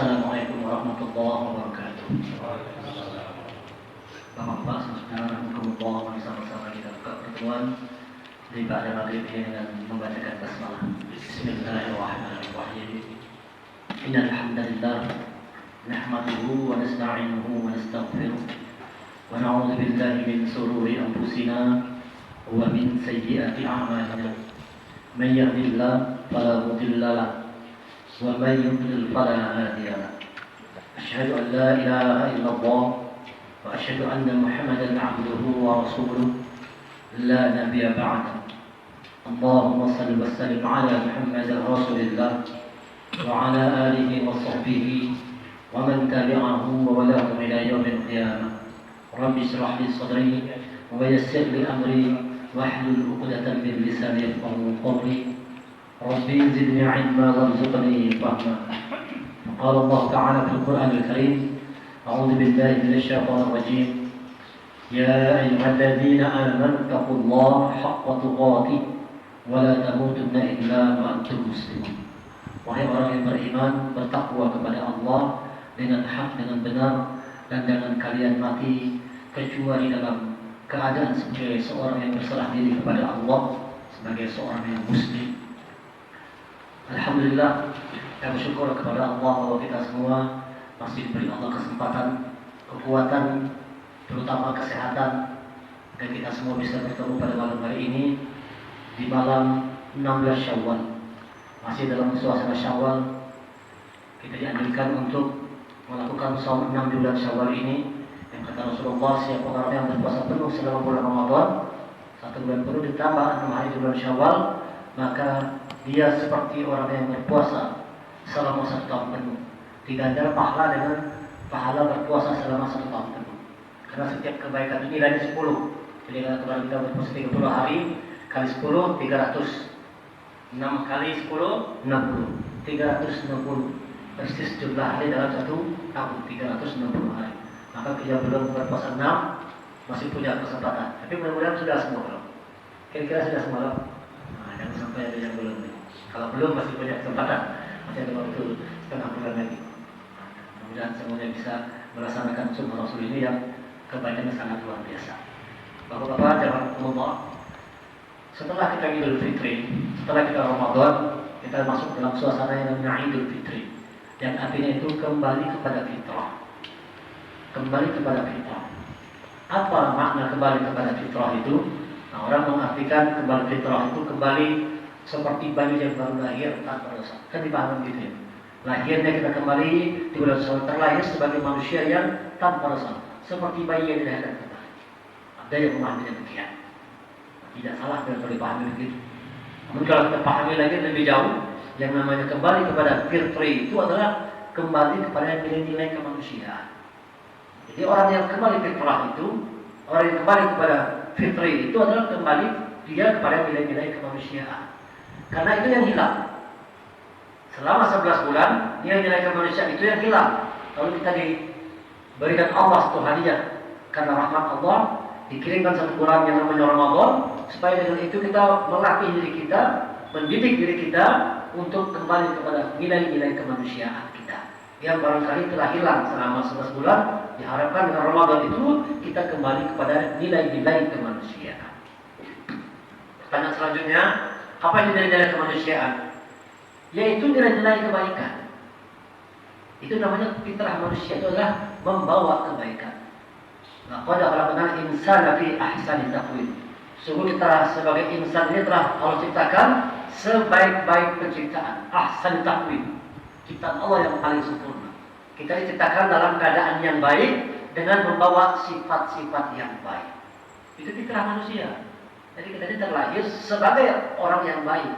Assalamualaikum warahmatullahi wabarakatuh. Bapak-bapak, Bismillahirrahmanirrahim. Bersama-sama kita buka pertemuan di pada maghrib ini dengan membacakan basmalah. Bismillahirrahmanirrahim. Innal hamdalillah nahmaduhu wa nasta'inuhu wa nastaghfiruh wa na'udzu billahi min shururi anfusina wa min sayyiati a'malina. Man yahdihillahu fala mudilla lahu ومن يضلل فلا هادي له أشهد أن لا إله إلا الله وأشهد أن محمدا عبده ورسوله لا نبي بعده اللهم صل وسلم على محمد رسول الله وعلى آله وصحبه ومن تبعه وولاهم إلى يوم القيامة رب اشرح لي صدري ويسر لي أمري واحلل عقدة من لساني يفقهوا قولي ربي زدني علما وارزقني فهما. قال الله تعالى في القرآن الكريم أعوذ بالله من الشيطان الرجيم يا أيها الذين آمنوا اتقوا الله حق تقاته ولا تموتن إلا وأنتم مسلمون. Wahai orang yang beriman, bertakwa kepada Allah dengan hak, dengan benar, dan jangan kalian mati kecuali dalam keadaan sebagai seorang yang berserah diri kepada Allah, sebagai seorang yang muslim. Alhamdulillah, kita bersyukur kepada Allah bahwa kita semua masih diberi Allah kesempatan, kekuatan, terutama kesehatan, dan kita semua bisa bertemu pada malam hari ini di malam 16 Syawal. Masih dalam suasana Syawal, kita dianjurkan untuk melakukan saum 6 di bulan Syawal ini. Yang kata Rasulullah, siapa orang yang berpuasa penuh selama bulan Ramadan, 1 bulan penuh ditambah 6 hari di bulan Syawal, maka dia seperti orang yang berpuasa selama 1 tahun penuh. Diganjar pahala dengan pahala berpuasa selama 1 tahun penuh. Karena setiap kebaikan ini nilainya 10. Jadi kalau kita berpuasa 30 hari kali 10 300. 6 kali 10 60. 360. Persis jumlah hari dalam 1 tahun 360 hari. Maka kita belum berpuasa 6 masih punya kesempatan. Tapi mudah-mudahan sudah semua. Kira-kira sudah semua. Jangan sampai ada yang belum. Kalau belum masih banyak kesempatan, masih ada waktu setengah bulan lagi. Mudah-mudahan semuanya bisa melaksanakan sunnah Rasul ini yang kebaikannya sangat luar biasa. Bapak-bapak, jangan lupa, setelah kita Idul Fitri, setelah kita Ramadan, kita masuk dalam suasana yang namanya Idul Fitri. Yang artinya itu kembali kepada fitrah. Kembali kepada fitrah. Apa makna kembali kepada fitrah itu? Nah, orang mengartikan kembali fitrah itu kembali seperti bayi yang baru lahir tanpa dosa. Kan dipahami gitu ya. Lahirnya kita kembali di bulan Syawal, terlahir sebagai manusia yang tanpa dosa, seperti bayi yang dilahirkan kembali. Ada yang memahami demikian. Tidak salah kalau dipahami begitu. Namun kalau kita pahami lagi lebih jauh, yang namanya kembali kepada fitrah itu adalah kembali kepada nilai-nilai kemanusiaan. Jadi orang yang kembali fitrah itu, orang yang kembali kepada fitrah itu adalah kembali dia kepada nilai-nilai kemanusiaan. Karena itu yang hilang. Selama 11 bulan, nilai-nilai kemanusiaan itu yang hilang. Lalu kita diberikan Allah satu hadiah. Karena rahmat Allah, dikirimkan 1 bulan yang namanya Ramadan, supaya dengan itu kita melatih diri kita, mendidik diri kita untuk kembali kepada nilai-nilai kemanusiaan kita. Yang barangkali telah hilang selama 11 bulan, diharapkan dengan Ramadan itu kita kembali kepada nilai-nilai kemanusiaan. Pertanyaan selanjutnya, apa itu nilai-nilai kemanusiaan? Yaitu nilai-nilai kebaikan. Itu namanya fitrah manusia, itu adalah membawa kebaikan. Laqad khalaqnal insana fi ahsani taqwim. Sungguh kita sebagai insan ini telah Allah ciptakan sebaik-baik penciptaan. Ahsan taqwim. Ciptaan Allah yang paling sempurna. Kita diciptakan dalam keadaan yang baik dengan membawa sifat-sifat yang baik. Itu fitrah manusia. Jadi kita ini terlahir sebagai orang yang baik.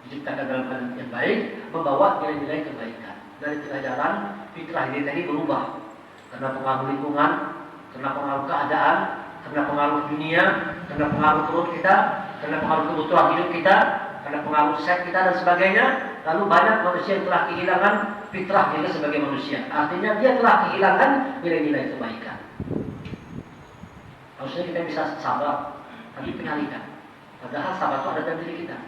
Diciptakan dalam keadaan yang baik, membawa nilai-nilai kebaikan. Dari tengah jalan, fitrah ini tadi berubah. Karena pengaruh lingkungan, karena pengaruh keadaan, karena pengaruh dunia, karena pengaruh perut kita, karena pengaruh kebutuhan hidup kita, karena pengaruh seks kita dan sebagainya. Lalu banyak manusia yang telah kehilangan fitrah dia sebagai manusia. Artinya dia telah kehilangan nilai-nilai kebaikan. Harusnya kita bisa sabar, tapi pengalihkan. Padahal sabar itu ada dalam diri kita.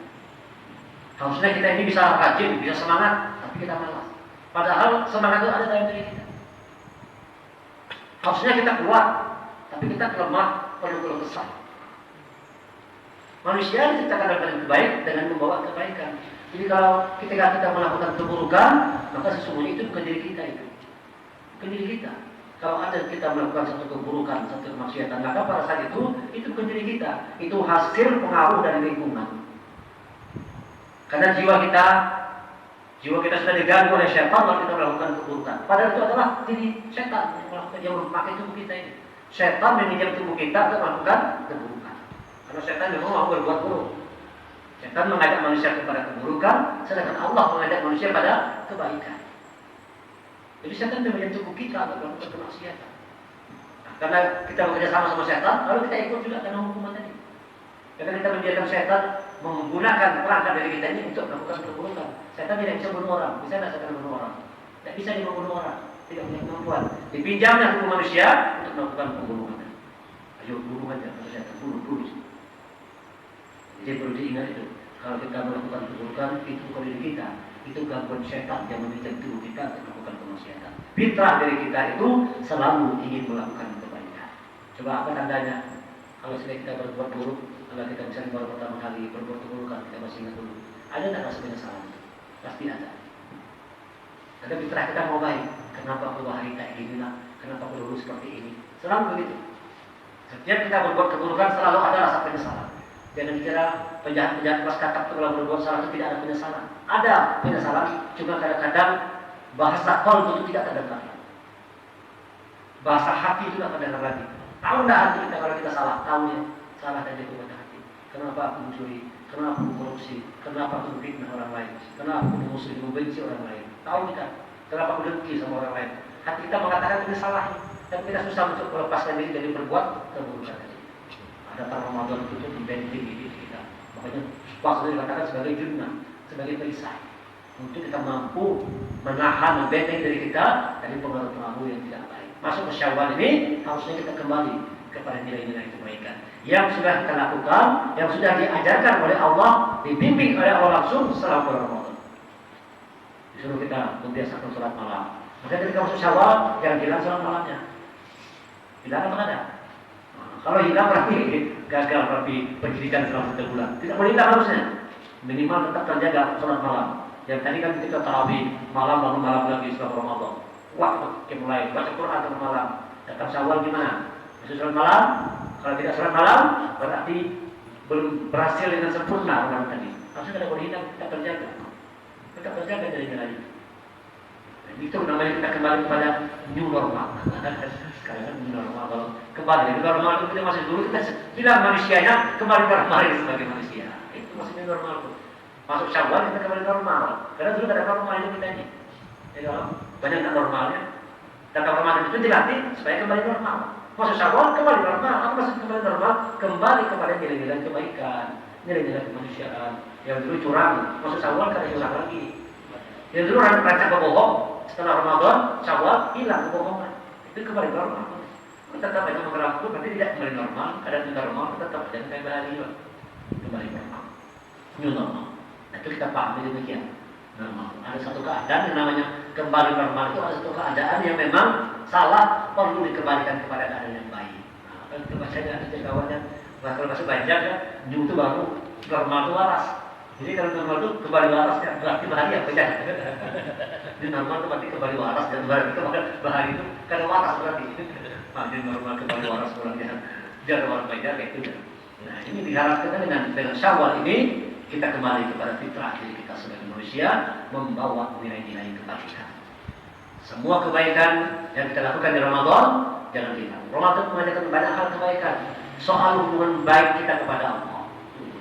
Harusnya kita ini bisa rajin, bisa semangat, tapi kita malas. Padahal semangat itu ada dalam diri kita. Harusnya kita kuat, tapi kita lemah, perlu keluh kesah. Manusia diciptakan dalam baik dengan membawa kebaikan. Jadi kalau ketika kita melakukan keburukan, maka sesungguhnya itu bukan diri kita itu. Bukan diri kita. Kalau ada kita melakukan satu keburukan, satu kemaksiatan, maka pada saat itu bukan diri kita. Itu hasil pengaruh dari lingkungan. Karena jiwa kita sudah diganggu oleh syaitan lalu kita melakukan keburukan. Padahal itu adalah diri syaitan yang memakai tubuh kita ini. Syaitan meminjam tubuh kita untuk melakukan keburukan. Karena syaitan memang mau berbuat buruk. Syaitan mengajak manusia kepada keburukan, sedangkan Allah mengajak manusia pada kebaikan. Jadi syaitan meminjam tubuh kita untuk melakukan kemaksiatan. Nah, karena kita bekerja sama syaitan, lalu kita ikut juga dalam hukuman tadi. Karena kita membiarkan syaitan menggunakan perangkat dari kita ini untuk melakukan keburukan. Syaitan tidak bisa bunuh orang, bisa tidak syaitan bunuh orang? Tidak bisa dia membunuh orang, tidak punya kemampuan. Dipinjamnya tubuh manusia untuk melakukan pembunuhan. Ayo bunuh aja, kalau syaitan bunuh. Jadi perlu diingat itu. Kalau kita melakukan keburukan, itu bukan diri kita, itu gangguan syaitan yang meminjam tubuh kita untuk melakukan kemaksiatan. Fitrah dari kita itu selalu ingin melakukan kebaikan. Coba apa tandanya? Kalau sudah kita berbuat buruk, kalau kita misalnya baru pertama kali berbuat keburukan, kita masih ingat dulu. Ada tak rasa penyesalan? Pasti ada. Ada fitrah kita mau baik. Kenapa aku hari kayak gini lah? Kenapa aku dulu seperti ini? Selalu begitu. Setiap kita berbuat keburukan selalu ada rasa penyesalan. Jangan dikira penjahat-penjahat kelas kakap kalau berbuat salah itu tidak ada penyesalan. Ada penyesalan, cuma kadang-kadang bahasa qalb itu tidak terdengar. Bahasa hati itu tidak terdengar lagi. Tahu tidak hati kita kalau kita salah? Tahu ya, salah dan itu pada hati. Kenapa aku mencuri? Kenapa aku korupsi? Kenapa aku memfitnah orang lain? Kenapa aku memusuhi, membenci orang lain? Tahu kita. Kenapa aku dengki sama orang lain? Hati kita mengatakan ini salah, tapi kita susah untuk melepaskan diri dari berbuat keburukan. Datang Ramadan itu membenting diri kita. Makanya puasa dikatakan sebagai junnah, sebagai perisai. Untuk kita mampu menahan, membenteng diri kita dari pengaruh-pengaruh yang tidak baik. Masuk ke Syawal ini harusnya kita kembali kepada nilai-nilai kebaikan yang sudah kita lakukan, yang sudah diajarkan oleh Allah, dibimbing oleh Allah langsung setelah bulan Ramadan. Disuruh kita membiasakan sholat malam. Maka ketika masuk Syawal jangan hilang sholat malamnya. Tidak akan ada. Kalau hilang berarti gagal berarti pendidikan selama 1 bulan. Tidak boleh hilang harusnya. Minimal tetap terjaga sholat malam. Yang tadi kan kita tarawih malam lalu malam lagi setelah Ramadan. Waktu mulai baca Quran tengah malam. Datang Syawal gimana? Masuk sholat malam. Kalau tidak sholat malam berarti belum berhasil dengan sempurna malam tadi. Harusnya tidak boleh hilang, tidak terjaga. Tetap terjaga dari nilai. Itu namanya kita kembali kepada new normal. Sekarang kan new normal. Kalau kembali new normal itu kita masih dulu kita bilang manusianya kembali normal sebagai manusia. Itu masih new normal tuh. Masuk Syawal kita kembali normal. Karena dulu ada normal hidup kita ini. Jadi banyak tak normalnya. Dan normal itu dilatih supaya kembali normal. Masuk Syawal kembali normal. Apa maksud kembali normal? Kembali kepada nilai-nilai kebaikan, nilai-nilai kemanusiaan. Yang dulu curang, masuk Syawal kada curang lagi. Yang dulu rancang berbohong, setelah Ramadan, Syawal hilang kebohongan. Itu kembali normal. Tetap aja berlaku, berarti tidak kembali normal. Kadang tidak normal, tetap aja kayak bahari juga. Kembali normal. New normal. Nah, itu kita pahami demikian. Normal. Ada satu keadaan yang namanya kembali normal itu ada satu keadaan yang memang salah, perlu dikembalikan kepada keadaan yang baik. Nah, kalau kita baca ada kawannya, kalau masuk Banjar ya, new itu baru, normal itu waras. Jadi kalau normal itu kembali waras ya, berarti bahari apa ya? Jadi normal itu berarti kembali waras dan bahari itu karena waras berarti. Jadi normal kembali waras berarti biar orang Banjar kayak itu. Nah ini diharapkan dengan Syawal ini kita kembali kepada fitrah diri kita sebagai manusia, membawa nilai-nilai kebaikan. Semua kebaikan yang kita lakukan di Ramadan jangan hilang. Ramadan mengajarkan banyak hal kebaikan. Soal hubungan baik kita kepada Allah.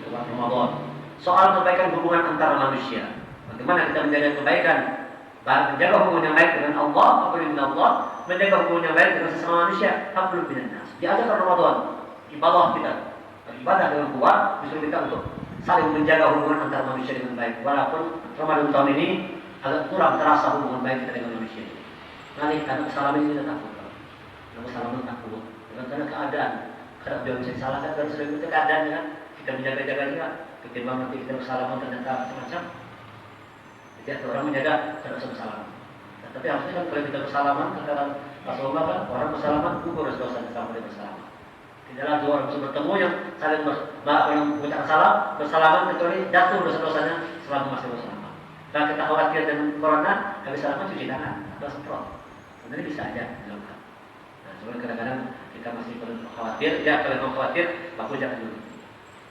Ramadan. Soal kebaikan hubungan antara manusia. Bagaimana kita menjaga kebaikan? Menjaga hubungan yang baik dengan Allah, hablum min Allah, menjaga hubungan yang baik dengan sesama manusia, hablum minan nas. Diajarkan Ramadan, ibadah kita. Ibadah dengan kuat disuruh kita untuk saling menjaga hubungan antara manusia dengan baik. Walaupun Ramadan tahun ini agak kurang terasa hubungan baik kita dengan manusia. Nanti karena kesalahan ini kita takut. Karena kesalahan takut. Karena keadaan. Karena dia bisa disalahkan dan sering itu keadaan kan. Kita menjaga-jaga juga. Ketimbang nanti kita bersalaman ternyata macam-macam. Jadi orang menjaga tidak usah bersalaman. Tapi harusnya kan kalau kita bersalaman, kata Rasulullah kan orang bersalaman gugur dosanya sama dia bersalaman. Tidaklah dua orang bisa bertemu yang saling mengucapkan salam bersalaman kecuali jatuh dosa-dosanya selama masih bersalaman. Kalau kita khawatir dengan corona, habis salaman cuci tangan atau semprot. Sebenarnya bisa aja dilakukan. Nah, cuma kadang-kadang kita masih perlu khawatir, ya kalau mau khawatir, baku jangan dulu.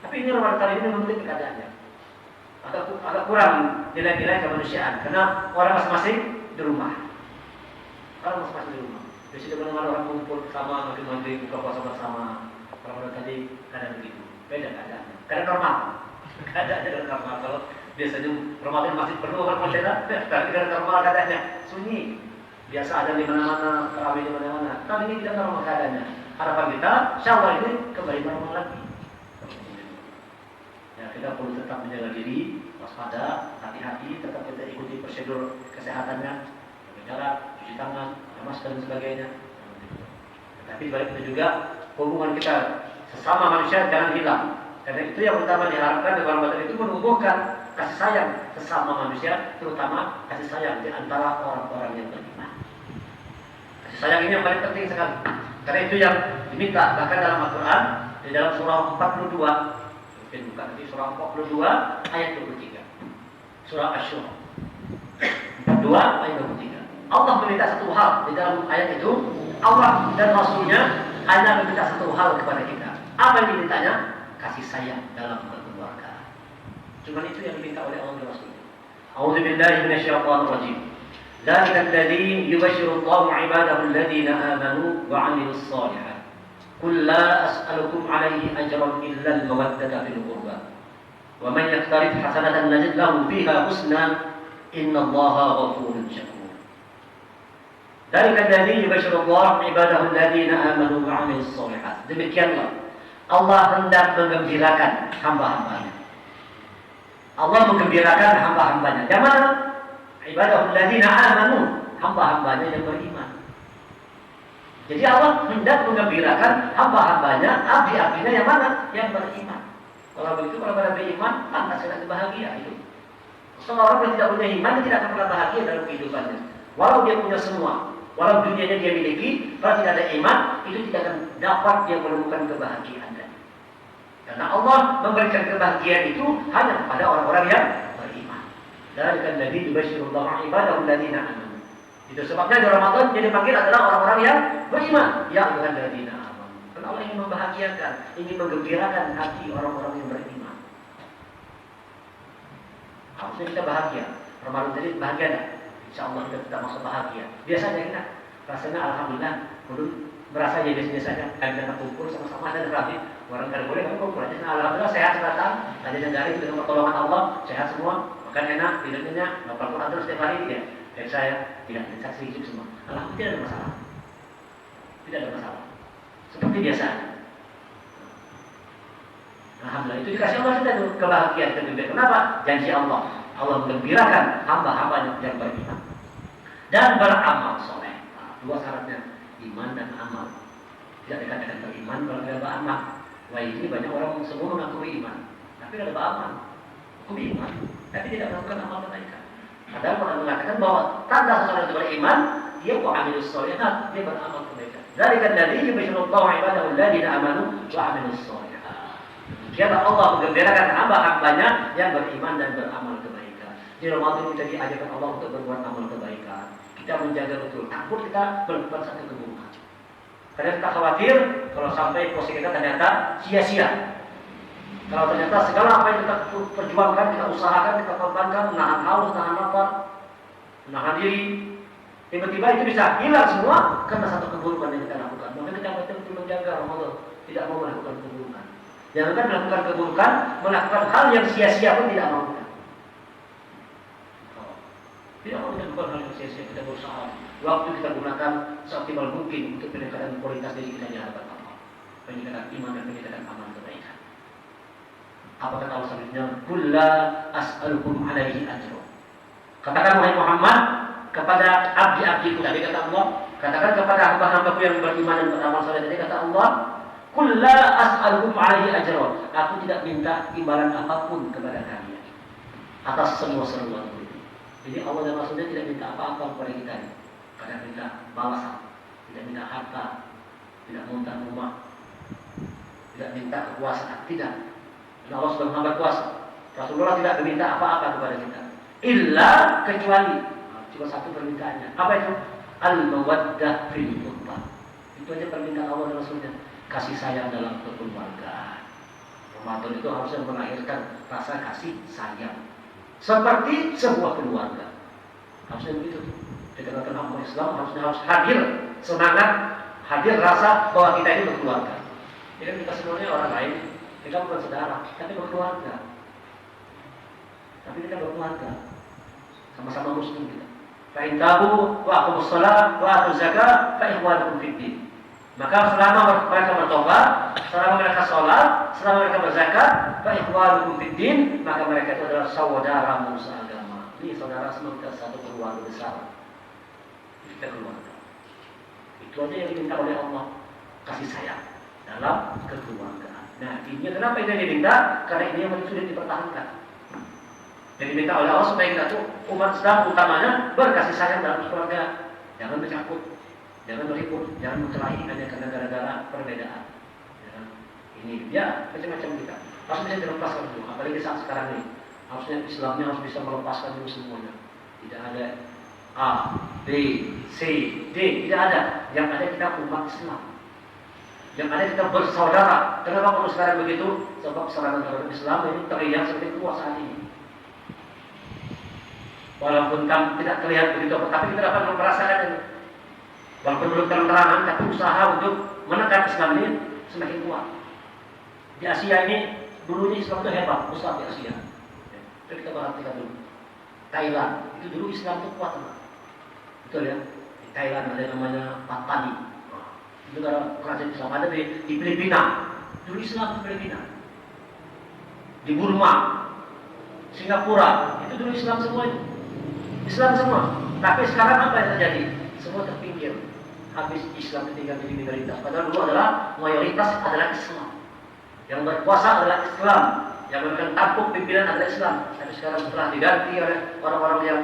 Tapi ini Ramadan kali ini memiliki keadaannya. Agak kurang nilai-nilai kemanusiaan karena orang masing-masing di rumah. Orang masing-masing di rumah. Di situ mana orang kumpul bersama, maghrib buka puasa bersama. Kalau tadi kadang begitu, beda keadaannya. Kadang normal, keadaannya normal. Kalau biasanya Ramadan masih penuh orang masyarakat, tapi kadang normal keadaannya sunyi. Biasa ada di mana-mana, terawih di mana-mana. Kali ini tidak normal keadaannya. Harapan kita, Syawal ini kembali normal lagi. Ya, kita perlu tetap menjaga diri, waspada, hati-hati, tetap kita ikuti prosedur kesehatannya, jaga jarak, cuci tangan, masker dan sebagainya. Tapi balik itu juga hubungan kita sesama manusia jangan hilang. Karena itu yang pertama diharapkan dengan Ramadan itu menumbuhkan kasih sayang sesama manusia, terutama kasih sayang di antara orang-orang yang beriman. Kasih sayang ini yang paling penting sekali. Karena itu yang diminta bahkan dalam Al-Quran di dalam surah 42. Buka nanti surah 42 ayat 23. Surah Asy-Syura 42 ayat 23. Allah meminta satu hal di dalam ayat itu. Allah dan Rasulnya hanya meminta satu hal kepada kita. Apa yang dimintanya? Kasih sayang dalam berkeluarga. Cuma itu yang diminta oleh Allah dan Rasulnya. A'udzu billahi minasyaitonir rajim. Dzalika alladzi yubashshiru Allahu 'ibadahu alladhina amanu wa 'amilus shalihat. Qul la as'alukum 'alaihi ajran illa al-mawaddata fil qurba. Wa man yaqtarif hasanatan najid lahu fiha husna innallaha ghafurun syakur. Dzalika alladzi yubashshiru Allahu 'ibadahu alladhina amanu wa 'amilus shalihat. Demikianlah Allah hendak menggembirakan hamba-hambanya. Allah menggembirakan hamba-hambanya. Yang mana? Ibadahu alladhina amanu, hamba-hambanya yang beriman. Jadi Allah hendak menggembirakan hamba-hambanya, abdi-abdinya yang mana? Yang beriman. Kalau begitu, kalau pada beriman, pantas kita bahagia itu. Seorang yang tidak punya iman, dia tidak akan pernah bahagia dalam kehidupannya. Walau dia punya semua, walau dunianya dia miliki, kalau tidak ada iman, itu tidak akan dapat dia menemukan kebahagiaan. Karena Allah memberikan kebahagiaan itu hanya kepada orang-orang yang beriman. Dzalika alladzi yubashshiru Allahu 'ibadahu alladhina amanu. Itu sebabnya di Ramadan yang dipanggil adalah orang-orang yang beriman. Ya ayyuhalladzina amanu. Karena Allah ingin membahagiakan, ingin menggembirakan hati orang-orang yang beriman. Harusnya kita bahagia. Ramadan tadi bahagia tak? Insyaallah kita tetap masuk bahagia. Biasanya kita rasanya alhamdulillah belum merasa ya biasa-biasa saja. Kita kumpul sama-sama dan berarti orang kada boleh kami kumpul aja. Nah, alhamdulillah sehat datang. Ada dari dengan pertolongan Allah sehat semua. Makan enak, tidurnya, bapak Quran terus setiap hari ya. Dan saya tidak saksi hidup semua. Alhamdulillah tidak ada masalah. Tidak ada masalah. Seperti biasa. Alhamdulillah itu dikasih Allah kita tuh kebahagiaan dan kenapa? Janji Allah. Allah menggembirakan hamba-hambanya yang beriman dan beramal soleh. Nah, dua syaratnya iman dan amal. Tidak dikatakan beriman kalau tidak beramal. Wah ini banyak orang semua mengakui iman, tapi tidak beramal. Mengakui iman, tapi tidak melakukan amal kebaikan. Padahal orang mengatakan bahwa tanda seseorang itu beriman, dia wa'amilus sholihat, dia beramal kebaikan. Dzalika alladzi yubashshiru Allahu 'ibadahu alladhina amanu wa 'amilus sholihat. Demikianlah Allah menggembirakan hamba-hambanya yang beriman dan beramal kebaikan. Di Ramadan kita diajarkan Allah untuk berbuat amal kebaikan. Kita menjaga betul, takut kita melakukan satu keburukan. Karena kita khawatir kalau sampai posisi kita ternyata sia-sia. Kalau ternyata segala apa yang kita perjuangkan, kita usahakan, kita korbankan, menahan haus, menahan lapar, menahan diri, tiba-tiba itu bisa hilang semua karena satu keburukan yang kita lakukan. Maka kita betul-betul menjaga Ramadan, tidak mau melakukan keburukan. Jangan melakukan keburukan, melakukan hal yang sia-sia pun tidak mau. Tidak mau melakukan hal yang sia-sia, kita berusaha. Waktu kita gunakan seoptimal mungkin untuk peningkatan kualitas diri kita di hadapan Allah, peningkatan iman dan peningkatan amal kebaikan. Apa kata Allah selanjutnya? Qul la as'alukum 'alaihi ajra. Katakan wahai Muhammad kepada abdi-abdiku tadi kata Allah, katakan kepada hamba-hambaku yang beriman dan beramal saleh tadi kata Allah, qul la as'alukum 'alaihi ajra. Aku tidak minta imbalan apapun kepada kalian atas semua seruanku. Jadi Allah dan Rasulnya tidak minta apa-apa kepada kita. Kadang minta balasan, tidak minta harta, tidak minta rumah, tidak minta kekuasaan, tidak. Dan Allah sudah maha berkuasa. Rasulullah tidak meminta apa-apa kepada kita. Illa kecuali cuma satu permintaannya. Apa itu? Al-mawaddah fil qurba. Itu aja permintaan Allah dan Rasulnya. Kasih sayang dalam kekeluargaan. Ramadan itu harusnya melahirkan rasa kasih sayang. Seperti sebuah keluarga. Harusnya begitu. Di tengah-tengah umat Islam harus hadir semangat, hadir rasa bahwa kita ini berkeluarga. Jadi kita sebenarnya orang lain, kita bukan saudara, tapi berkeluarga. Tapi kita berkeluarga, sama-sama muslim kita. Fa'in tabu wa aqimus shalah wa atuz zakah fa ikhwanukum fid din. Maka selama mereka bertobat, selama mereka sholat, selama mereka berzakat, fa ikhwanukum fid din, maka mereka itu adalah saudaramu seagama. Ini saudara semua kita satu keluarga besar. Kita keluarga. Itu aja yang diminta oleh Allah, kasih sayang dalam kekeluargaan. Nah, ini kenapa ini diminta? Karena ini yang paling sulit dipertahankan. Jadi diminta oleh Allah supaya kita tuh umat Islam utamanya berkasih sayang dalam keluarga. Jangan bercampur, jangan berikut, jangan berkelahi hanya karena gara-gara perbedaan. Ya, ini dia macam-macam kita. Harus bisa dilepaskan dulu. Apalagi saat sekarang ini, harusnya Islamnya harus bisa melepaskan dulu semuanya. Tidak ada A, B, C, D, tidak ada. Yang ada kita umat Islam. Yang ada kita bersaudara. Kenapa perlu sekarang begitu? Sebab serangan terhadap Islam ini teriak seperti kuat saat ini. Walaupun tidak terlihat begitu, tapi kita dapat merasakan ini. Walaupun belum terang-terangan, tapi usaha untuk menekan Islam ini semakin kuat. Di Asia ini, dulunya Islam itu hebat, besar di Asia. Itu kita perhatikan dulu. Thailand, itu dulu Islam itu kuat. Betul ya? Di Thailand ada namanya Patani. Itu negara kerajaan Islam. Ada di Filipina. Dulu Islam di Filipina. Di Burma, Singapura, itu dulu Islam semua itu. Islam semua. Tapi sekarang apa yang terjadi? Semua terpinggir. Habis Islam tinggal jadi minoritas. Padahal dulu adalah mayoritas adalah Islam. Yang berkuasa adalah Islam. Yang memberikan tampuk pimpinan adalah Islam. Tapi sekarang setelah diganti oleh orang-orang yang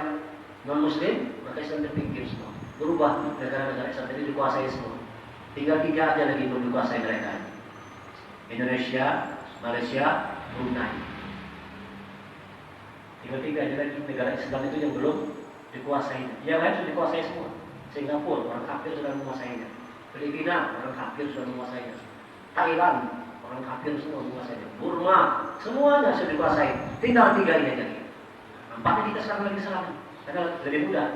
non-Muslim, maka Islam terpinggir semua. Berubah negara-negara Islam jadi dikuasai semua. Tinggal 3 aja lagi belum dikuasai mereka. Indonesia, Malaysia, Brunei. Tinggal 3 aja lagi negara Islam itu yang belum dikuasai. Yang lain sudah dikuasai semua. Singapura, orang kafir sudah menguasainya. Filipina, orang kafir sudah menguasainya. Thailand, orang kafir semua menguasainya. Burma, semuanya sudah dikuasai. Tinggal 3 ini aja. Nampaknya kita sekarang lagi serang. Karena lebih mudah.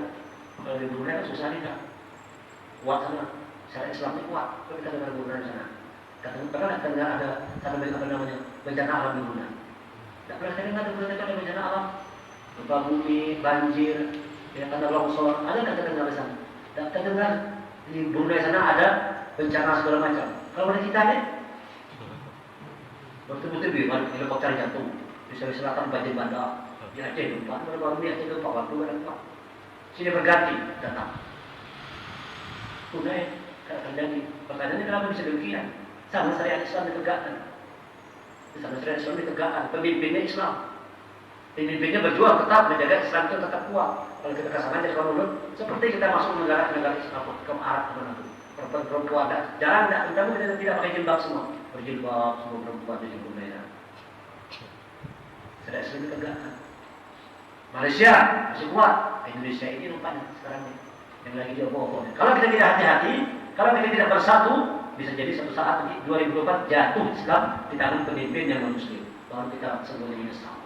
Kalau di Brunei kan susah tidak. Kuat sana. Syariat Islamnya kuat. Kalau kita dengar Brunei sana. Pernah dengar ada apa namanya bencana alam di Brunei. Tidak pernah dengar ada bencana alam. Gempa bumi, banjir, ya, tanah longsor. Ada nggak terdengar di sana? Tidak terdengar di Brunei sana ada bencana segala macam. Kalau di kita nih, betul-betul di helikopter jatuh. Di Sulawesi Selatan banjir bandar. Di Aceh gempa, baru di Aceh gempa, waktu ada gempa. Sini berganti datang. Brunei tidak terjadi. Pertanyaannya kenapa bisa demikian? Sama syariat Islam ditegakkan. Sama syariat Islam ditegakkan. Pemimpinnya Islam. Pemimpinnya berjuang tetap menjaga Islam itu tetap kuat. Kalau kita kasar aja kalau menurut, seperti kita masuk negara Islam ke Arab kemana tuh. Perempuan jarang kita tidak pakai jilbab semua. Berjilbab semua perempuan di Brunei. Syariat Islam ditegakkan. Malaysia masih kuat. Indonesia ini rupanya sekarang ini yang lagi diobok-obok. Kalau kita tidak hati-hati, kalau kita tidak bersatu, bisa jadi suatu saat di 2024 jatuh Islam di tangan pemimpin yang non-Muslim. Baru kita semuanya menyesal.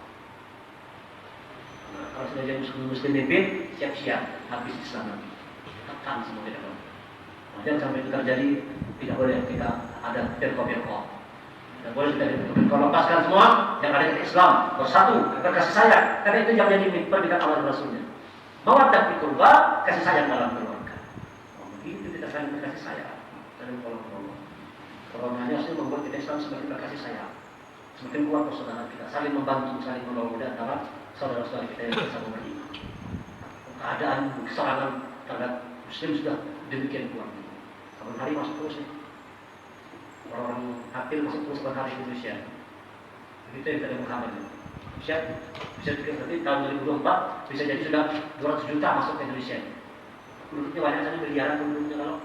Nah, kalau sudah jadi Muslim pemimpin, siap-siap habis Islam nanti. Tekan semua kita. Nah, jangan sampai itu terjadi. Tidak boleh kita ada firqah-firqah. Tidak boleh kita lepaskan semua yang ada di Islam bersatu, berkasih sayang. Karena itu yang jadi permintaan Allah dan Rasulnya. Mawaddah fil qurba, kasih sayang dalam keluarga. Begitu kita saling berkasih sayang. Saling tolong-tolong. Coronanya harusnya membuat kita Islam semakin berkasih sayang, semakin kuat persaudaraan kita, saling membantu, saling menolong di antara saudara-saudara kita yang bersama beriman. Keadaan serangan terhadap Muslim sudah demikian kuat. Kapan hari masuk terus nih. Orang-orang kafir masuk terus kapan hari Indonesia. Begitu yang kita Muhammad. Bisa pikir nanti tahun 2024 bisa jadi sudah 200 juta masuk ke Indonesia. Penduduknya banyak sana, miliaran penduduknya. Kalau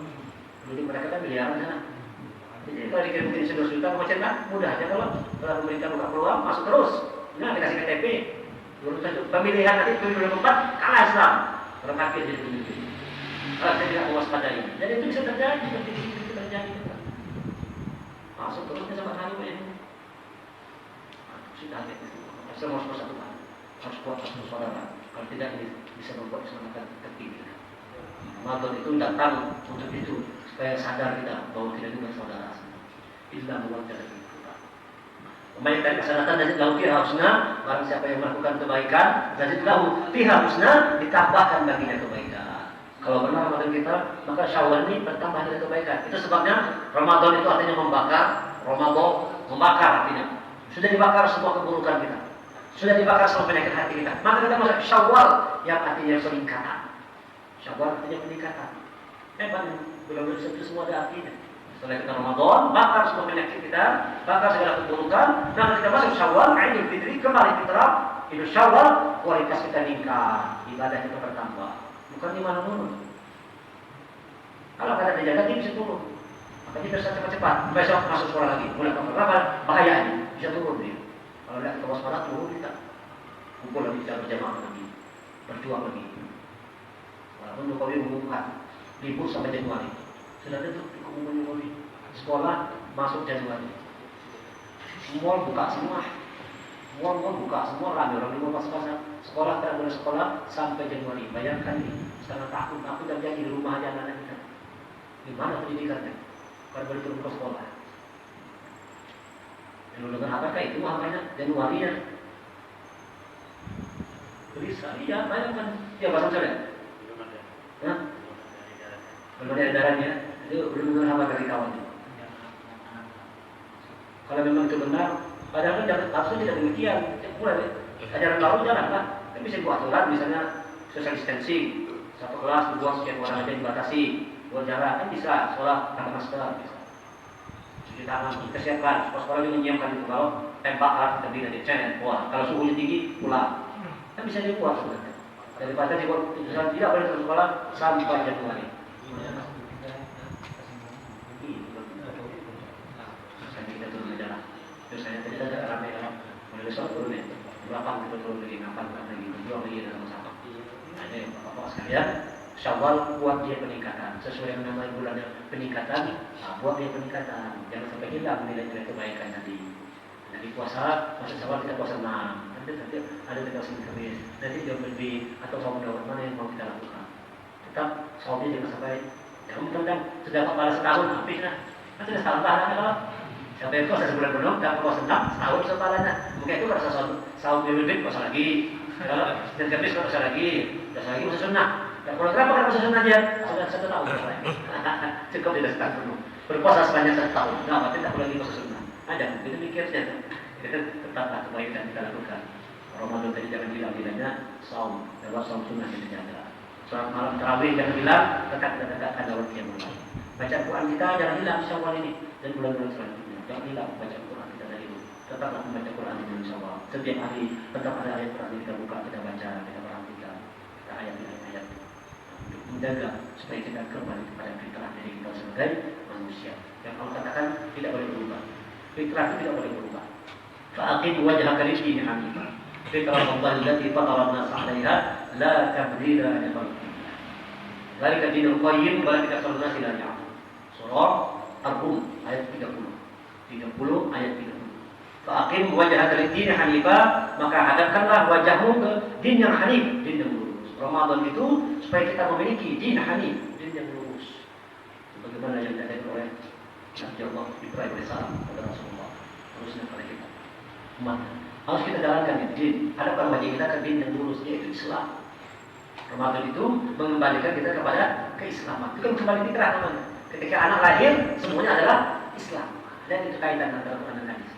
penduduk mereka kan miliaran sana. Jadi kalau dikirim ke Indonesia 200 juta macam kan mudah aja kalau pemerintah buka peluang masuk terus. Nah, kita kasih KTP. Pemilihan nanti 2024 kalah Islam. Orang kafir jadi pemimpin. Kalau saya tidak mewaspadai. Jadi itu bisa terjadi, seperti itu terjadi. Masuk terusnya sama kali ini. Sudah ada itu. Semua persatuan. Harus kuat satu saudara. Kalau tidak ini bisa membuat Islam akan tertinggi. Ramadan itu datang untuk itu supaya sadar kita bahwa kita juga saudara. Illa muwajjah dari kita. Kembali dari kesadaran dan lahu fiha husna, barang siapa yang melakukan kebaikan, dan lahu fiha husna, ditambahkan baginya kebaikan. Kalau benar Ramadan kita, maka Syawal ini bertambah dengan kebaikan. Itu sebabnya Ramadan itu artinya membakar, Ramadan membakar artinya. Sudah dibakar semua keburukan kita. Sudah dibakar semua penyakit hati kita. Maka kita masuk Syawal yang artinya peningkatan. Syawal artinya peningkatan. Hebat, bulan-bulan itu semua ada artinya. Setelah kita Ramadan, bakar semua penyakit kita, bakar segala keburukan. Nah, kita masuk Syawal, Idul Fitri, kembali fitrah, Idul Syawal, kualitas kita meningkat, ibadah kita bertambah. Bukan di mana turun. Kalau kita dijaga, dia bisa turun. Maka kita bisa cepat-cepat. Besok masuk sekolah lagi, mulai apa? Bahaya ini, bisa turun dia. Kalau tidak kita waspada, turun kita. Kumpul lagi, kita berjamaah lagi, berjuang lagi. Walaupun Jokowi mengumumkan libur sampai Januari. Sudah tentu umum sekolah masuk Januari. Mall buka semua. Mall buka semua, ramai orang di pasar. Sekolah tidak boleh sekolah sampai Januari. Bayangkan ini, sekarang takut dan jadi di rumah aja anak kita. Di mana pendidikannya? Kalau boleh turun ke sekolah. Yang dengan apakah itu makanya Januari ya? Bisa, iya, bayangkan. Ya bahasa saya. Hah? Belum ada edarannya. Itu belum benar apa dari kawan. Kalau memang itu benar, padahal kan harusnya tidak demikian. Mulai ajaran baru jalan kan. Tapi bisa buat aturan, misalnya social distancing, satu kelas dibuat sekian orang aja dibatasi, buat jarak kan bisa. Sekolah pakai masker, bisa. Cuci tangan kita siapkan. Sekolah juga menyiapkan itu. Kalau tembak alat kita beli dari channel, wah kalau suhunya tinggi pulang. Kan bisa dibuat sebenarnya. Daripada dibuat keputusan tidak boleh ke sekolah sampai Januari. Kita turun ke jalan. Terus saya tadi ada ramai dalam. Mulai besok turun ya. Berapa kita turun lagi, ngapain lagi, berjuang lagi dalam sama. Ada yang bapak-bapak sekalian. Syawal buat dia peningkatan. Sesuai yang namanya bulannya peningkatan, buat dia peningkatan. Jangan sampai hilang nilai-nilai kebaikan tadi. Nanti puasa, masa Syawal kita puasa 6. Nanti ada kita Kamis. Nanti jam lebih atau saum Daud mana yang mau kita lakukan. Tetap saumnya jangan sampai mudah-mudahan sudah kepala setahun habis nah. Kan sudah setahun pahalanya kalau siapa yang puasa sebulan penuh dan puasa 6 setahun pahalanya. Mungkin itu rasa saum lebih puasa lagi. Kalau dan Kamis puasa lagi, puasa lagi puasa sunnah. Dan kalau kenapa kan puasa sunnah dia sudah 1 tahun cukup tidak setahun penuh. Berpuasa sebanyak 1 tahun. Nah, tidak perlu lagi puasa sunnah. Ada itu mikir saja. Kita tetaplah kebaikan kita lakukan. Ramadan tadi jangan bilang-bilangnya saum, lewat saum sunnah kita jaga. Sholat malam tarawih jangan bilang, tetap kita tegakkan lewat qiyamul. Baca Quran kita jangan hilang Syawal ini dan bulan-bulan selanjutnya. Jangan hilang baca Quran kita dari dulu. Tetaplah membaca Quran di Syawal. Setiap hari tetap ada ayat Quran yang kita buka, kita baca, kita perhatikan, kita ayat-ayat untuk menjaga supaya kita kembali kepada fitrah diri kita sebagai manusia. Yang Allah katakan tidak boleh berubah. Fitrah itu tidak boleh berubah. Fa'aqim wajhaka lid-din hanifan. Fitrah Allah allati fatara an-nas 'alaiha la tabdila li khalqi. Dzalika dinul qayyim walakin aktsarun-nas la ya'lamun. Surah Ar-Rum ayat 30. 30 ayat 30. Fa'aqim wajhaka lid-din hanifan, maka hadapkanlah wajahmu ke din yang hanif, din yang lurus. Ramadan itu supaya kita memiliki din hanif, din yang lurus. Sebagaimana yang diajarkan oleh Nabi Allah Ibrahim alaihissalam kepada Rasulullah. Terusnya kepada kita umat harus kita jalankan ya, din. Hadapkan wajah kita ke din yang lurus, yaitu Islam. Ramadan itu mengembalikan kita kepada keislaman. Itu kan kembali fitrah namanya. Ketika anak lahir, semuanya adalah Islam. Dan itu kaitan antara Quran dan hadis.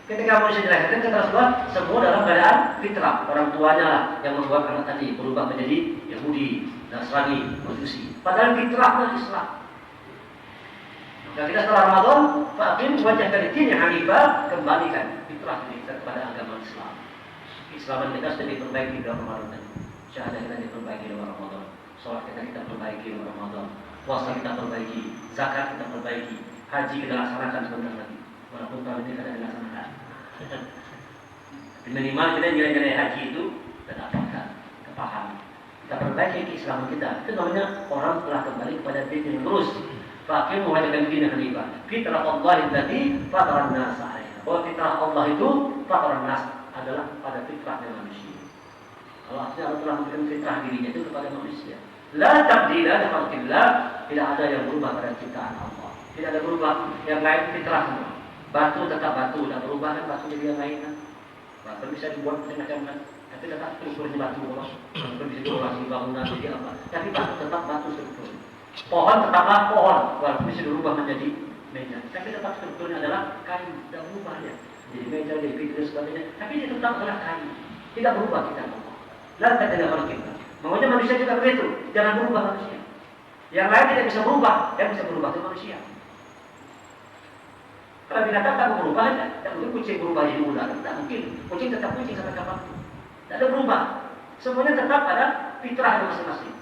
Ketika manusia dilahirkan, kata Rasulullah, semua dalam keadaan fitrah. Orang tuanya lah yang membuat anak tadi berubah menjadi Yahudi, Nasrani, Majusi. Padahal fitrahnya Islam. Dan kita setelah Ramadan, fa'aqim wajhaka lid-din hanifan, kembalikan fitrah kita kepada agama Islam. Keislaman kita sudah diperbaiki dalam Ramadan. Syahadat kita diperbaiki dalam Ramadan. Sholat kita perbaiki dalam Ramadan. Puasa kita perbaiki, zakat kita perbaiki, haji kita laksanakan sebentar lagi. Walaupun tahun ini tidak dilaksanakan. Minimal kita nilai-nilai haji itu kita dapatkan, kita paham. Kita perbaiki keislaman kita. Itu namanya orang telah kembali kepada din yang lurus. Fakir muhajirin din hanifah. Fitrah Allah allati fataran nas 'alaiha. Bahwa fitrah Allah itu fataran nas adalah pada fitrahnya manusia. Allah telah memberikan fitrah dirinya itu kepada manusia. La tabdila li khalqillah, tidak ada yang berubah pada ciptaan Allah. Tidak ada berubah, yang lain fitrah semua. Batu tetap batu, tidak berubah kan batu jadi yang lain kan. Batu bisa dibuat macam-macam kan, tapi tetap strukturnya batu Allah. Bisa diorasi bangunan jadi apa? Tapi batu tetap batu struktur. Pohon tetaplah pohon, walaupun bisa dirubah menjadi meja. Tapi tetap strukturnya adalah kayu, tidak berubah ya. Jadi meja, jadi pintu dan sebagainya. Tapi dia tetap adalah kayu, tidak berubah kita Allah. La tabdila li khalqillah. Makanya manusia juga begitu, jangan berubah manusia. Yang lain tidak bisa berubah, yang bisa berubah itu manusia. Kalau binatang tak berubah, tidak mungkin kucing berubah jadi ular, tidak mungkin. Kucing tetap kucing sampai kapan? Tidak ada berubah. Semuanya tetap ada fitrah masing-masing.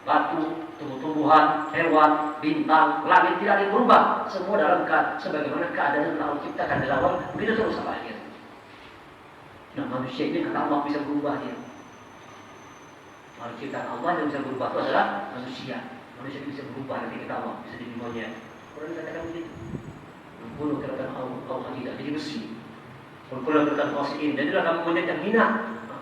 Batu, tumbuh-tumbuhan, hewan, bintang, langit tidak ada yang berubah. Semua dalam sebagaimana keadaan yang Allah ciptakan dari awal, begitu terus sampai akhir. Nah manusia ini kata Allah bisa berubah dia. Kalau ciptaan Allah yang bisa berubah itu adalah manusia. Manusia bisa berubah nanti kita Allah bisa jadi monyet. Orang dikatakan begitu. Membunuh katakan Allah tidak jadi besi. Kalau katakan oksigen, jadilah kamu monyet yang hina.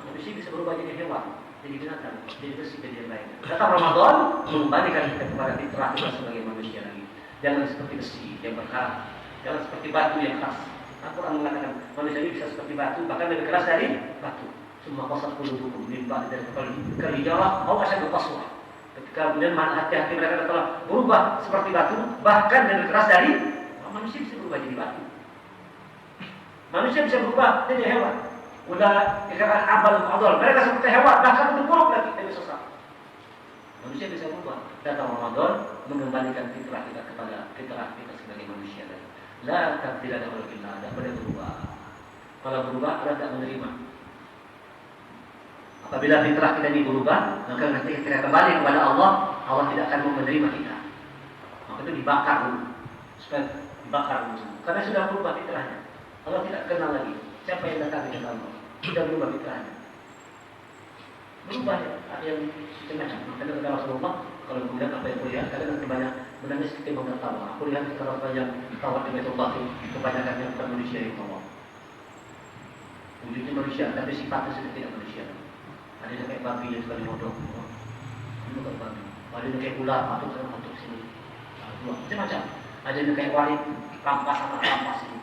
Manusia bisa berubah jadi hewan, jadi binatang, jadi besi, jadi yang lain. Datang Ramadan mengembalikan kita kepada fitrah kita sebagai manusia lagi. Jangan seperti besi yang berkarat, jangan seperti batu yang keras. Al-Quran mengatakan manusia ini bisa seperti batu, bahkan lebih keras dari batu. Semua qasat qulubuhum min ba'di kal-hijarah aw ashaddu qaswah. Ketika kemudian hati-hati mereka telah berubah seperti batu, bahkan lebih keras dari manusia bisa berubah jadi batu. Manusia bisa berubah jadi hewan. Udah dikatakan abal adol, mereka seperti hewan, bahkan lebih buruk lagi dari sesat. Manusia bisa berubah. Datang Ramadan mengembalikan fitrah kita kepada fitrah kita sebagai manusia lagi. La tabdila li khalqillah, tidak boleh berubah. Kalau berubah, Allah tidak menerima. Apabila fitrah kita ini berubah, maka nanti kita kembali kepada Allah, Allah tidak akan menerima kita. Maka itu dibakar dulu, supaya dibakar dulu. Karena sudah berubah fitrahnya. Allah tidak kenal lagi siapa yang datang ke Allah. Sudah berubah fitrahnya. Berubah ya, ada yang macam-macam. Makanya kata Rasulullah, kalau kemudian apa yang kulihat, kalian akan banyak menangis ketimbang tertawa. Aku lihat orang yang tawar di Baitullah itu kebanyakan yang bukan manusia yang tawar. Wujudnya manusia, tapi sifatnya sudah tidak manusia. Ada yang kayak babi yang suka dimodok, itu bukan babi. Ada yang kayak ular, masuk sini, macam-macam. Ada yang kayak warit, rampas sama rampas ini,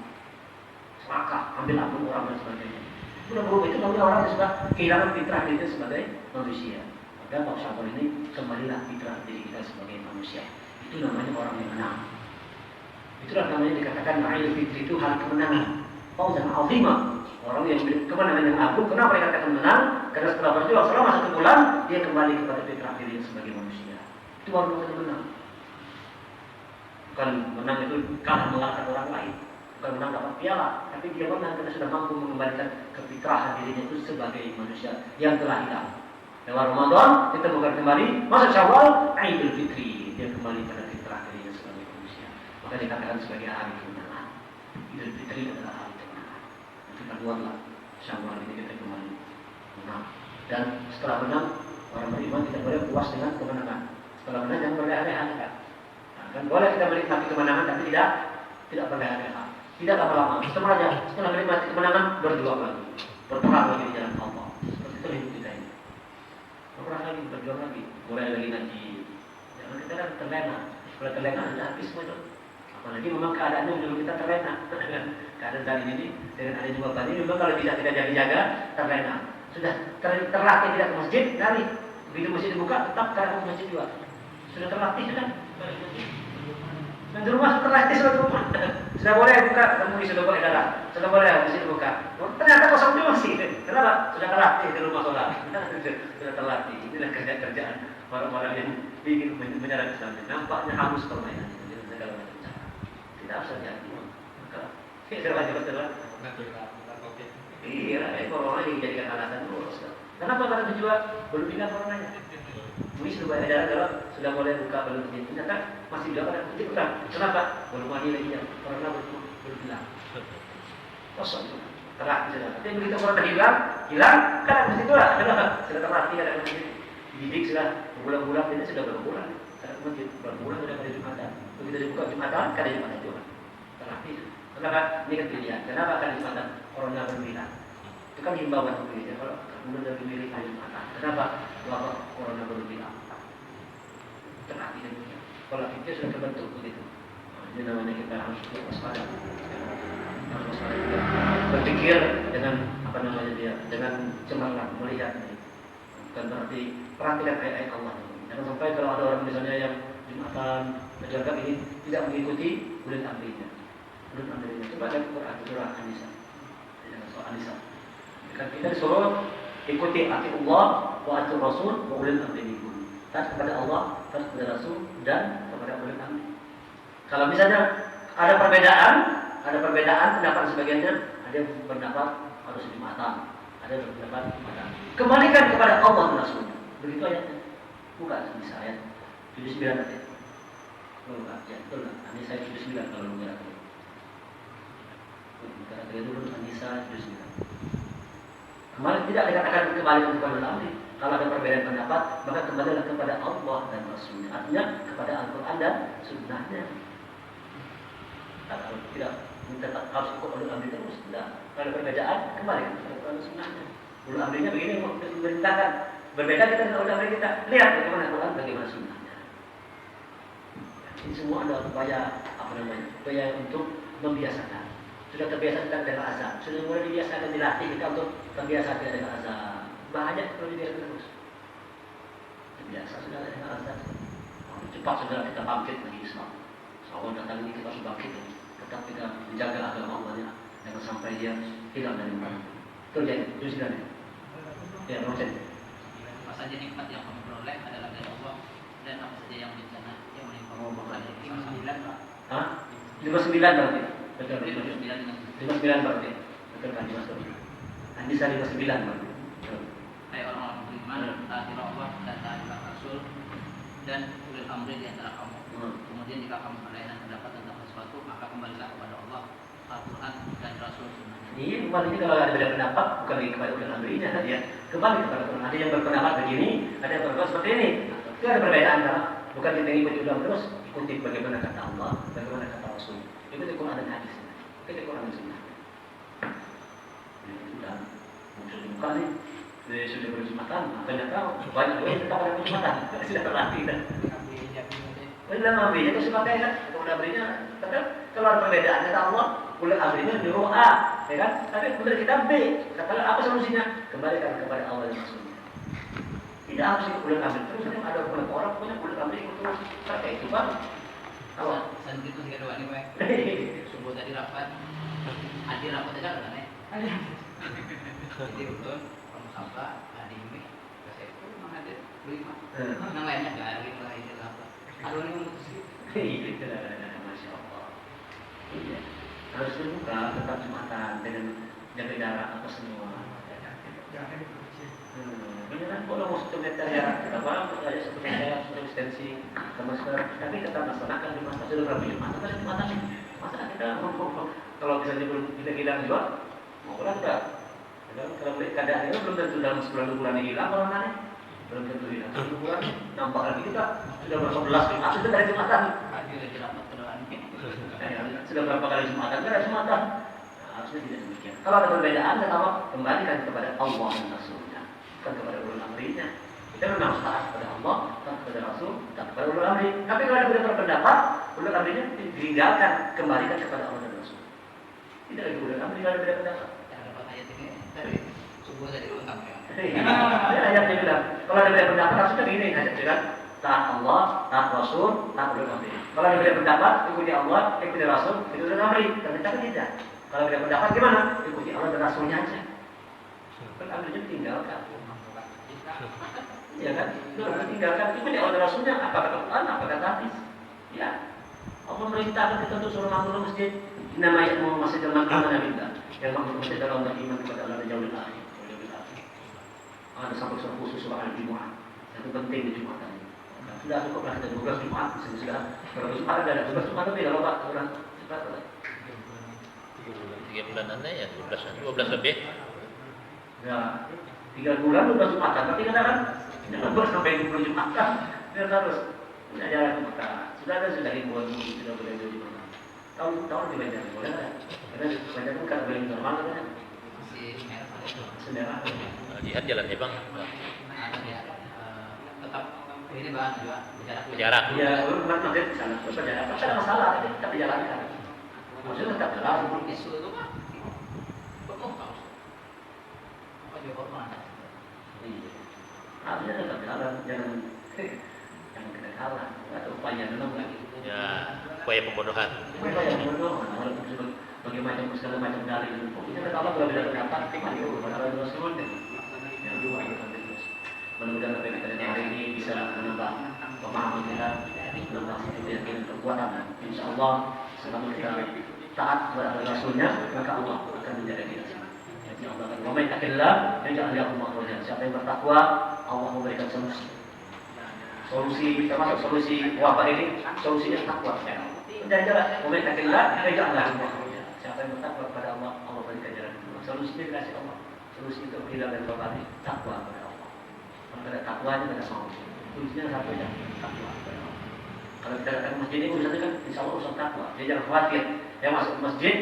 serakah, ambil ampun orang dan sebagainya. Sudah berubah itu namanya orang yang sudah kehilangan fitrah diri sebagai manusia. Maka Pak Syabal ini kembalilah fitrah diri kita sebagai manusia. Itu namanya orang yang menang. Itulah namanya dikatakan ma'il fitri itu hal kemenangan. Fauzan azimah. Orang yang memiliki kemenangan yang agung, kenapa dikatakan menang? Karena setelah berjuang selama 1 bulan, dia kembali kepada fitrah dirinya sebagai manusia. Itu baru namanya menang. Bukan menang itu kalah mengalahkan orang lain. Bukan menang dapat piala, tapi dia menang karena sudah mampu mengembalikan kefitrahan dirinya itu sebagai manusia yang telah hilang. Lewat Ramadan, kita bukan kembali, masuk Syawal, Idul Fitri, dia kembali pada fitrah dirinya sebagai manusia. Maka dikatakan sebagai hari kemenangan. Idul Fitri adalah hari kemenangan. Kita buatlah Syawal ini kita kembali menang. Dan setelah menang, orang beriman tidak boleh puas dengan kemenangan. Setelah menang jangan berleha-leha kan. Nah, kan boleh kita menikmati kemenangan tapi tidak berleha-leha. Tidak lama-lama. Setelah menikmati kemenangan berjuang lagi, berperang lagi di jalan Allah. Seperti itu hidup kita ini. Berperang lagi, berjuang lagi, mulai lagi ngaji. Jangan kita kan terlena. Kalau terlena sudah habis semua itu. Apalagi memang keadaannya belum kita terlena. Keadaan tadi ini dengan adanya wabah ini memang kalau tidak jaga terlena. Sudah terlatih tidak ke masjid, lari. Begitu masjid dibuka, tetap ke masjid juga. Sudah terlatih kan? Dan di rumah terlatih sudah di rumah. Sudah boleh buka, ketemu sudah boleh dalam. Sudah boleh masjid dibuka. Ternyata kosong juga masih. Kenapa? Sudah terlatih di rumah sholat. Sudah terlatih. Inilah kerjaan orang-orang yang ingin menyerang Islam. Nampaknya halus permainan. Tidak usah jadi. Maka kita wajib berdoa. Iya, corona dijadikan alasan terus. Kenapa kata juga belum pindah coronanya? Ini sudah banyak daerah sudah mulai buka belum pindah, ternyata masih bilang pada masjid bukan. Kenapa? Belum mandi lagi ya, corona belum hilang. Kosong itu. Terang sudah. Tapi begitu corona hilang kan masjid itu lah. Sudah terlatih ada masjid. Dididik sudah berbulan-bulan, ini sudah berbulan. Ada masjid berbulan sudah pada Jumatan. Begitu dibuka Jumatan, kan ada Jumatan juga. Terlatih. Kenapa? Ini kan pilihan. Kenapa akan Jumatan? Corona belum hilang. Itu kan himbauan begitu. Kalau kemudian lebih milih hari Jumatan. Kenapa? Wabah corona belum hilang. Terlatih dan begitu. Pola pikir sudah terbentuk begitu. Ini namanya kita harus waspada. Harus waspada juga. Berpikir dengan apa namanya dia, dengan cemerlang melihat. Bukan berarti perhatikan ayat-ayat Allah. Jangan sampai kalau ada orang misalnya yang Jumatan menjaga ini tidak mengikuti ulil amrinya. Ulil amrinya. Coba lihat Quran surah An-Nisa. Jangan surah An-Nisa. Kita disuruh ikuti ati Allah wa ati Rasul wa ulil amri minkum. Taat kepada Allah, taat kepada Rasul dan kepada ulil amri. Kalau misalnya ada perbedaan pendapat sebagiannya, ada yang berpendapat harus Jumatan, ada yang berpendapat Jumatan. Kembalikan kepada Allah dan Rasul. Begitu ayatnya. Bukan bisa ayat 79 nanti. Bukan, ya betul lah. An-Nisa 79 kalau mengira dulu. Mengira dulu An-Nisa 79. Kembali tidak dikatakan kembali kepada ulil. Kalau ada perbedaan pendapat, maka kembalilah kepada Allah dan Rasulnya. Artinya kepada Al-Quran dan Sunnahnya. Kalau tidak tetap harus ikut ulil amri terus, tidak. Kalau ada perbedaan, kembali kepada Al-Quran dan Sunnahnya. Ulil amrinya begini, memerintahkan. Berbeda kita dengan ulil amri kita. Lihat bagaimana Al-Quran, bagaimana Sunnahnya. Ini semua adalah upaya untuk membiasakan. Sudah terbiasa kita dengan azab, sudah mulai dibiasakan dilatih kita untuk terbiasa tidak dengan azab. Banyak kalau dibiasakan terus. Terbiasa sudah dengan azab. Cepat sudah kita bangkit lagi Islam. Soal datang ini kita harus bangkit. Tetap kita menjaga agama Allah, jangan sampai dia hilang dari mana. Terjadi, itu sudah. Ya, proses. Apa saja nikmat yang kamu peroleh adalah dari Allah dan apa saja yang bencana yang menimpa kamu adalah 59 Pak. Hah? 59 berarti. Betul, 59 berarti. Betul kan, Mas? An-Nisa 59 berarti. Hai orang-orang beriman, taatilah Allah dan taatilah Rasul dan ulil amri di antara kamu. Kemudian jika kamu berlainan pendapat tentang sesuatu, maka kembalilah kepada Allah, Al-Quran dan Rasul. Iya, kembali kalau ada beda pendapat, bukan lagi kepada ulil amrinya, ya. Kembali kepada Quran. Ada yang berpendapat begini, ada yang berpendapat seperti ini. Itu ada perbedaan kan? Bukan kita ikuti ulil terus, ikuti bagaimana kata Allah, bagaimana kata Rasul. Ikuti Quran dan hadis. Ikuti Quran dan Sunnah. Sudah, sudah dibuka nih. Sudah berjumatan, ternyata banyak yang tetap ada berjumatan. Sudah terlatih dah. Udah ambilnya itu sebagai kan, udah ambilnya. Kalau ada perbedaan kata Allah, udah ambilnya nyuruh A, ya kan? Tapi kemudian kita B. Kata apa solusinya? Kembalikan kepada Allah dan Rasulnya. Tidak harus udah ambil terus. Ada beberapa orang punya udah ambil itu terus. Kayak itu kan? Awal, saat itu sih kedua nih, Pak. Subuh tadi rapat, hadir rapat aja kan, nih. Jadi betul, kamu sampah, hari ini, saya itu memang hadir, beli mah. Yang lainnya nggak ada yang lainnya apa. Aduh ini memutuskan. Iya, Masya Allah. Iya, harus terbuka, tetap Jumatan dengan jaga jarak apa semua. Beneran kalau mau 1 meter ya, kita paham ada 1 meter, distansi, masker, tapi tetap laksanakan di masa sudah berapa Jumatan, kan Jumatan nih. Masa kita kalau misalnya belum kita hilang juga, mau pulang enggak? Kalau keadaan itu belum tentu dalam sebulan bulan ini hilang kalau nanti belum tentu hilang. 1 bulan nampak lagi kita sudah berapa belas Jumat sudah dari Jumatan. Sudah berapa kali Jumatan kan ada Jumatan. Harusnya tidak demikian. Kalau ada perbedaan, kenapa? Kembalikan kepada Allah dan Rasulnya, bukan kepada ulul amrinya. Kita memang taat kepada Allah, taat kepada Rasul, taat kepada ulul amri. Tapi kalau ada berbeda pendapat, ulul amrinya ditinggalkan, kembalikan kepada Allah dan Rasul. Tidak ada ulul amri kalau ada beda pendapat. Ayat ini dari subuh tadi lengkap ya. Ayatnya bilang, kalau ada beda pendapat harusnya begini ayat bilang, taat Allah, taat Rasul, taat ulul amri. Kalau ada beda pendapat, ikuti Allah, ikuti Rasul, ikuti ulul amri. Ternyata tidak. Kalau beda pendapat gimana? Ikuti Allah dan Rasulnya aja. Ulul amrinya ditinggalkan. Ya kan? Itu tinggalkan. Ikuti Allah dan Rasulnya. Apa kata Quran, apa kata hadis. Ya. Allah merintahkan kita untuk suruh makmum masjid. Namanya mau masjid dan makmum Nabi. yang maksudnya dalam beriman kepada Allah dan yaumil akhir. Ada sampai surah khusus surah Al-Jumu'ah. Itu penting di Jumatan. Nah, sudah cukup lah kita 12 Jumat, sudah. Kalau Jumat ada 12 Jumat lebih kalau Pak, sudah cepat. 3 bulanan ya, 12 lebih. Ya, 3 bulan 12 Jumatan, tapi kadang-kadang jangan buat sampai 20 Jumatan. Dia harus punya jalan Jumatan. Sudah ada sudah ribuan sudah boleh di Jumatan. Tahun di Banjar boleh ada. Karena Banjar itu kan boleh normal kan. Sendiri. Jihad jalannya bang. Tetap ini bang juga Jarak. Iya, bukan masjid di sana. Berjarak. Tidak ada masalah, tapi tetap dijalankan. Maksudnya tetap jalan. isu itu kan penuh kaos. Apa juga mana? Iya. Harusnya tetap jalan, jangan kita kalah. Ada upaya dalam lagi. Ya, upaya pembunuhan. Apa yang bodoh? Bagaimana segala macam dalil. Kita kalau berbeda pendapat, kita itu berbeda Rasul. Yang dua itu terus. Mudah-mudahan apa yang kita dengar hari ini bisa menambah pemahaman kita, menambah keyakinan kekuatan. Insya Allah, selama kita taat kepada Rasulnya, maka Allah akan menjaga kita. Jadi Allah akan memintakanlah, menjadi Allah Allah. Siapa yang bertakwa, Allah memberikan solusi. Solusi termasuk solusi wabah ini, solusinya takwa. Dan jalan memintakanlah, menjadi Allah. Siapa yang bertakwa kepada Allah, Allah berikan jalan keluar. Solusinya dikasih Allah. Solusi untuk hilang dari wabah ini, takwa kepada Allah. Kalau ada takwanya, ada mau. Solusinya satu ya, takwa kepada Allah. Kalau kita datang ke masjid ini, urusannya kan insya Allah urusan takwa. Dia jangan khawatir. Yang masuk ke masjid,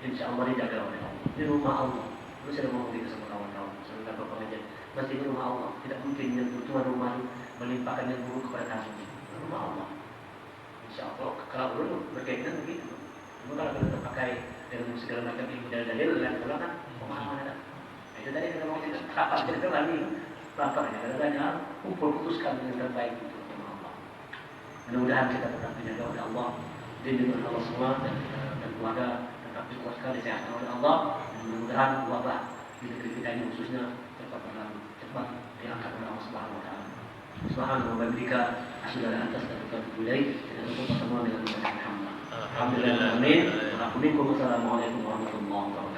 insya Allah dijaga oleh Allah. Ini rumah Allah. Lu sudah ngomong gitu sama kawan-kawan. Sudah dapat pengajian. Masjid ini rumah Allah. Tidak mungkin yang tuan rumah melimpahkan yang buruk kepada kami. Rumah Allah. Insya Allah kalau dulu berkaitan begitu. Cuma kalau kita pakai dengan segala macam ilmu dalil dan kan pemahaman ada. Itu tadi kita mau kita kapan kita lagi laparnya kadang-kadang putuskan yang terbaik itu sama Allah. Mudah-mudahan kita tetap dijaga oleh Allah, dilindungi oleh Allah semua dan keluarga tetap dikuatkan disehatan oleh Allah. Dan mudah-mudahan wabah di negeri kita ini khususnya cepat diangkat oleh Allah Subhanahu Wa Taala. Subhanahu wa bihamdika asyhadu an la ilaha illa anta astaghfiruka wa atubu ilaik. Kita tutup pertemuan dengan Alhamdulillah. Alhamdulillah. Amin. Assalamualaikum warahmatullahi wabarakatuh.